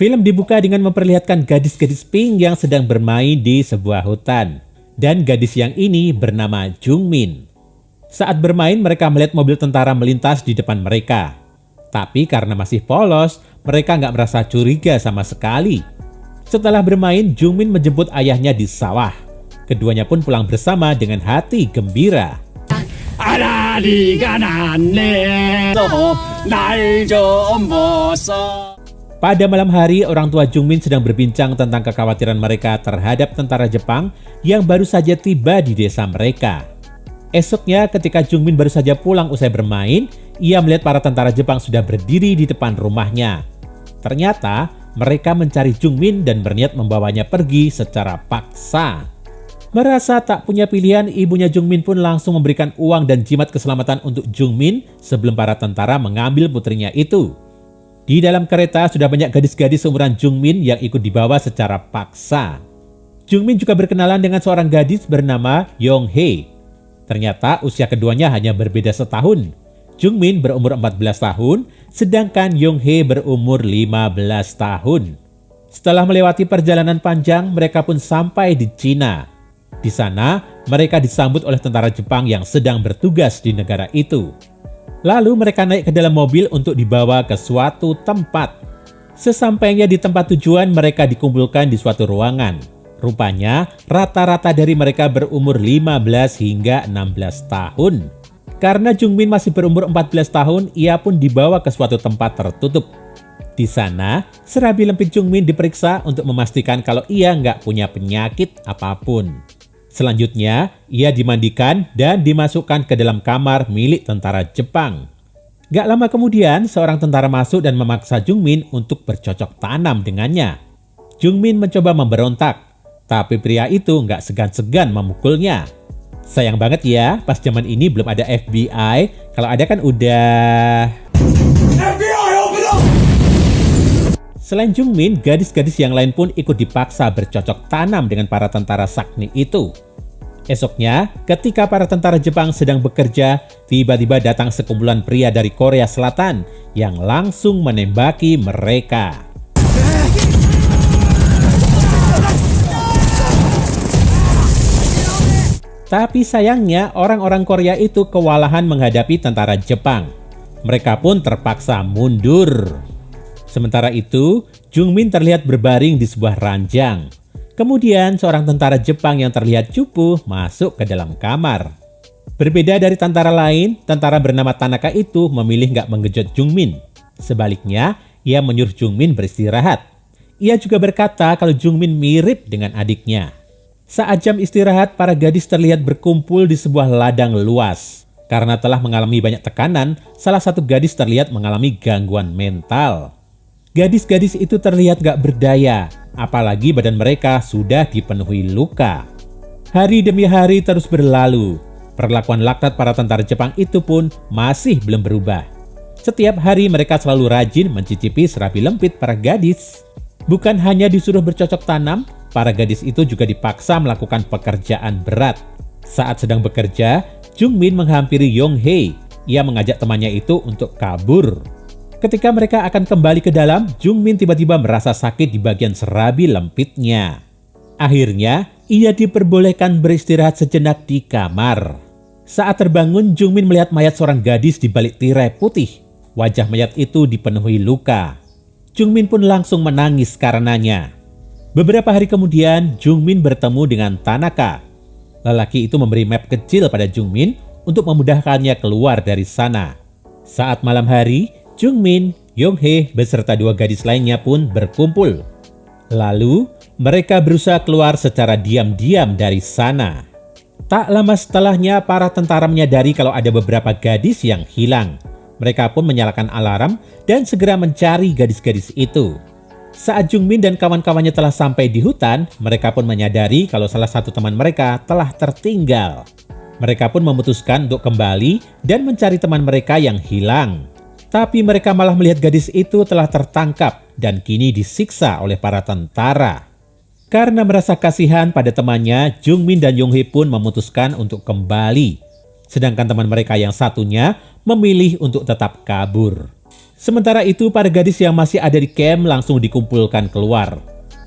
Film dibuka dengan memperlihatkan gadis-gadis pink yang sedang bermain di sebuah hutan. Dan gadis yang ini bernama Jungmin. Saat bermain mereka melihat mobil tentara melintas di depan mereka. Tapi karena masih polos, mereka nggak merasa curiga sama sekali. Setelah bermain, Jungmin menjemput ayahnya di sawah. Keduanya pun pulang bersama dengan hati gembira. Pada malam hari, orang tua Jungmin sedang berbincang tentang kekhawatiran mereka terhadap tentara Jepang yang baru saja tiba di desa mereka. Esoknya, ketika Jungmin baru saja pulang usai bermain, ia melihat para tentara Jepang sudah berdiri di depan rumahnya. Ternyata, mereka mencari Jungmin dan berniat membawanya pergi secara paksa. Merasa tak punya pilihan, ibunya Jungmin pun langsung memberikan uang dan jimat keselamatan untuk Jungmin sebelum para tentara mengambil putrinya itu. Di dalam kereta sudah banyak gadis-gadis seumuran Jungmin yang ikut dibawa secara paksa. Jungmin juga berkenalan dengan seorang gadis bernama Yong-hee. Ternyata usia keduanya hanya berbeda setahun. Jungmin berumur 14 tahun, sedangkan Yong-hee berumur 15 tahun. Setelah melewati perjalanan panjang, mereka pun sampai di Cina. Di sana, mereka disambut oleh tentara Jepang yang sedang bertugas di negara itu. Lalu mereka naik ke dalam mobil untuk dibawa ke suatu tempat. Sesampainya di tempat tujuan, mereka dikumpulkan di suatu ruangan. Rupanya, rata-rata dari mereka berumur 15 hingga 16 tahun. Karena Jungmin masih berumur 14 tahun, ia pun dibawa ke suatu tempat tertutup. Di sana, serabi lempit Jungmin diperiksa untuk memastikan kalau ia nggak punya penyakit apapun. Selanjutnya, ia dimandikan dan dimasukkan ke dalam kamar milik tentara Jepang. Gak lama kemudian, seorang tentara masuk dan memaksa Jungmin untuk bercocok tanam dengannya. Jungmin mencoba memberontak, tapi pria itu gak segan-segan memukulnya. Sayang banget ya, pas zaman ini belum ada FBI. Kalau ada kan udah... FBI, open up! Selain Jungmin, gadis-gadis yang lain pun ikut dipaksa bercocok tanam dengan para tentara Sakni itu. Esoknya, ketika para tentara Jepang sedang bekerja, tiba-tiba datang sekumpulan pria dari Korea Selatan yang langsung menembaki mereka. Tapi sayangnya, orang-orang Korea itu kewalahan menghadapi tentara Jepang. Mereka pun terpaksa mundur. Sementara itu, Jungmin terlihat berbaring di sebuah ranjang. Kemudian seorang tentara Jepang yang terlihat cupu masuk ke dalam kamar. Berbeda dari tentara lain, tentara bernama Tanaka itu memilih nggak mengejut Jungmin. Sebaliknya, ia menyuruh Jungmin beristirahat. Ia juga berkata kalau Jungmin mirip dengan adiknya. Saat jam istirahat, para gadis terlihat berkumpul di sebuah ladang luas. Karena telah mengalami banyak tekanan, salah satu gadis terlihat mengalami gangguan mental. Gadis-gadis itu terlihat gak berdaya, apalagi badan mereka sudah dipenuhi luka. Hari demi hari terus berlalu. Perlakuan laknat para tentara Jepang itu pun masih belum berubah. Setiap hari mereka selalu rajin mencicipi serabi lempit para gadis. Bukan hanya disuruh bercocok tanam, para gadis itu juga dipaksa melakukan pekerjaan berat. Saat sedang bekerja, Jungmin menghampiri Yong-hee. Ia mengajak temannya itu untuk kabur. Ketika mereka akan kembali ke dalam, Jungmin tiba-tiba merasa sakit di bagian serabi lempitnya. Akhirnya, ia diperbolehkan beristirahat sejenak di kamar. Saat terbangun, Jungmin melihat mayat seorang gadis di balik tirai putih. Wajah mayat itu dipenuhi luka. Jungmin pun langsung menangis karenanya. Beberapa hari kemudian, Jungmin bertemu dengan Tanaka. Lelaki itu memberi map kecil pada Jungmin untuk memudahkannya keluar dari sana. Saat malam hari, Jungmin, Yong-hee beserta dua gadis lainnya pun berkumpul. Lalu, mereka berusaha keluar secara diam-diam dari sana. Tak lama setelahnya, para tentara menyadari kalau ada beberapa gadis yang hilang. Mereka pun menyalakan alarm dan segera mencari gadis-gadis itu. Saat Jungmin dan kawan-kawannya telah sampai di hutan, mereka pun menyadari kalau salah satu teman mereka telah tertinggal. Mereka pun memutuskan untuk kembali dan mencari teman mereka yang hilang. Tapi mereka malah melihat gadis itu telah tertangkap dan kini disiksa oleh para tentara. Karena merasa kasihan pada temannya, Jungmin dan Yong-hee pun memutuskan untuk kembali. Sedangkan teman mereka yang satunya memilih untuk tetap kabur. Sementara itu, para gadis yang masih ada di camp langsung dikumpulkan keluar.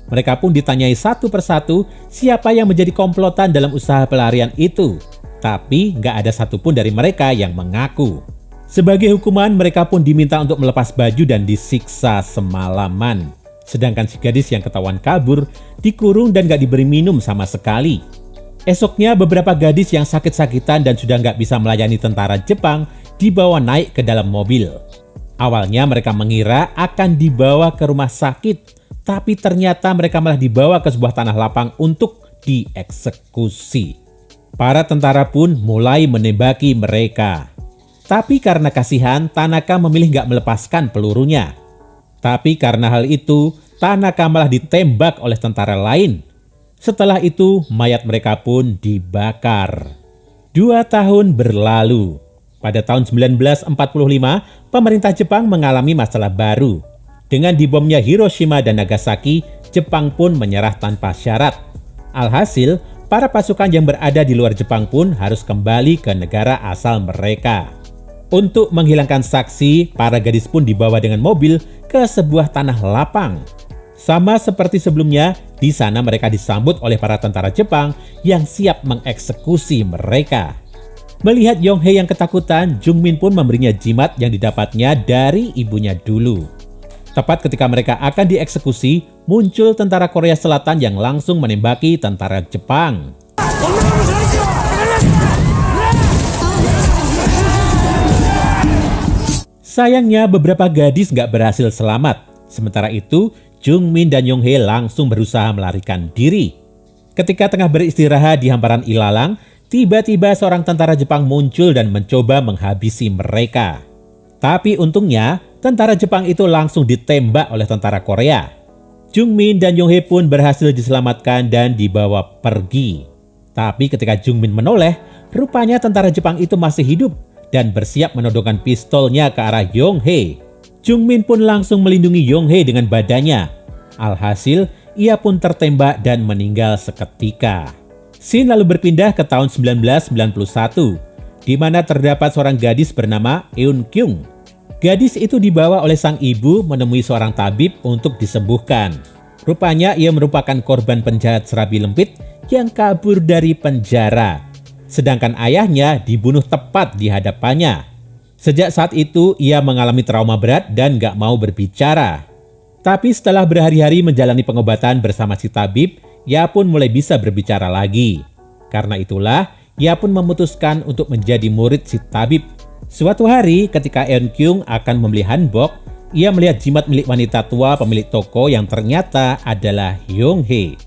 Mereka pun ditanyai satu persatu siapa yang menjadi komplotan dalam usaha pelarian itu. Tapi nggak ada satupun dari mereka yang mengaku. Sebagai hukuman, mereka pun diminta untuk melepas baju dan disiksa semalaman. Sedangkan si gadis yang ketahuan kabur dikurung dan nggak diberi minum sama sekali. Esoknya, beberapa gadis yang sakit-sakitan dan sudah nggak bisa melayani tentara Jepang dibawa naik ke dalam mobil. Awalnya mereka mengira akan dibawa ke rumah sakit, tapi ternyata mereka malah dibawa ke sebuah tanah lapang untuk dieksekusi. Para tentara pun mulai menembaki mereka. Tapi karena kasihan, Tanaka memilih nggak melepaskan pelurunya. Tapi karena hal itu, Tanaka malah ditembak oleh tentara lain. Setelah itu, mayat mereka pun dibakar. 2 tahun berlalu. Pada tahun 1945, pemerintah Jepang mengalami masalah baru. Dengan dibomnya Hiroshima dan Nagasaki, Jepang pun menyerah tanpa syarat. Alhasil, para pasukan yang berada di luar Jepang pun harus kembali ke negara asal mereka. Untuk menghilangkan saksi, para gadis pun dibawa dengan mobil ke sebuah tanah lapang. Sama seperti sebelumnya, di sana mereka disambut oleh para tentara Jepang yang siap mengeksekusi mereka. Melihat Yonghye yang ketakutan, Jungmin pun memberinya jimat yang didapatnya dari ibunya dulu. Tepat ketika mereka akan dieksekusi, muncul tentara Korea Selatan yang langsung menembaki tentara Jepang. Sayangnya beberapa gadis nggak berhasil selamat. Sementara itu, Jungmin dan Yonghye langsung berusaha melarikan diri. Ketika tengah beristirahat di hamparan ilalang, tiba-tiba seorang tentara Jepang muncul dan mencoba menghabisi mereka. Tapi untungnya, tentara Jepang itu langsung ditembak oleh tentara Korea. Jungmin dan Yonghye pun berhasil diselamatkan dan dibawa pergi. Tapi ketika Jungmin menoleh, rupanya tentara Jepang itu masih hidup dan bersiap menodongkan pistolnya ke arah Yonghye. Jungmin pun langsung melindungi Yonghye dengan badannya. Alhasil, ia pun tertembak dan meninggal seketika. Scene lalu berpindah ke tahun 1991, di mana terdapat seorang gadis bernama Eun Kyung. Gadis itu dibawa oleh sang ibu menemui seorang tabib untuk disembuhkan. Rupanya ia merupakan korban penjahat serabi lempit yang kabur dari penjara. Sedangkan ayahnya dibunuh tepat di hadapannya. Sejak saat itu ia mengalami trauma berat dan gak mau berbicara. Tapi setelah berhari-hari menjalani pengobatan bersama si tabib, ia pun mulai bisa berbicara lagi. Karena itulah, ia pun memutuskan untuk menjadi murid si tabib. Suatu hari ketika Eun Kyung akan membeli hanbok, ia melihat jimat milik wanita tua pemilik toko yang ternyata adalah Yonghye.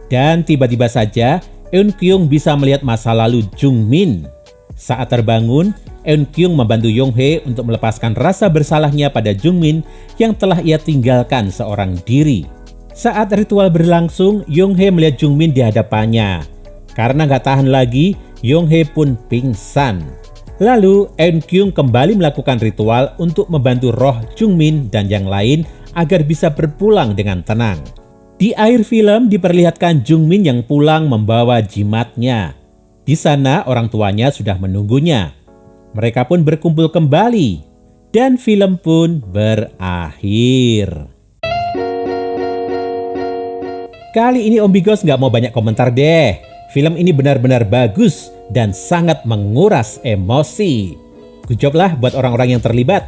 Dan tiba-tiba saja, Eun Kyung bisa melihat masa lalu Jungmin. Saat terbangun, Eun Kyung membantu Yonghye untuk melepaskan rasa bersalahnya pada Jungmin yang telah ia tinggalkan seorang diri. Saat ritual berlangsung, Yonghye melihat Jungmin di hadapannya. Karena gak tahan lagi, Yonghye pun pingsan. Lalu, Eun Kyung kembali melakukan ritual untuk membantu roh Jungmin dan yang lain agar bisa berpulang dengan tenang. Di akhir film diperlihatkan Jungmin yang pulang membawa jimatnya. Di sana orang tuanya sudah menunggunya. Mereka pun berkumpul kembali dan film pun berakhir. Kali ini Om Bigos nggak mau banyak komentar deh. Film ini benar-benar bagus dan sangat menguras emosi. Good job lah buat orang-orang yang terlibat.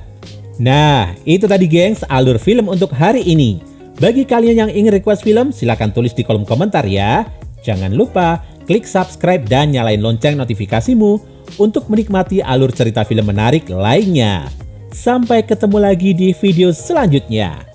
Nah, itu tadi gengs alur film untuk hari ini. Bagi kalian yang ingin request film, silahkan tulis di kolom komentar ya. Jangan lupa klik subscribe dan nyalain lonceng notifikasimu untuk menikmati alur cerita film menarik lainnya. Sampai ketemu lagi di video selanjutnya.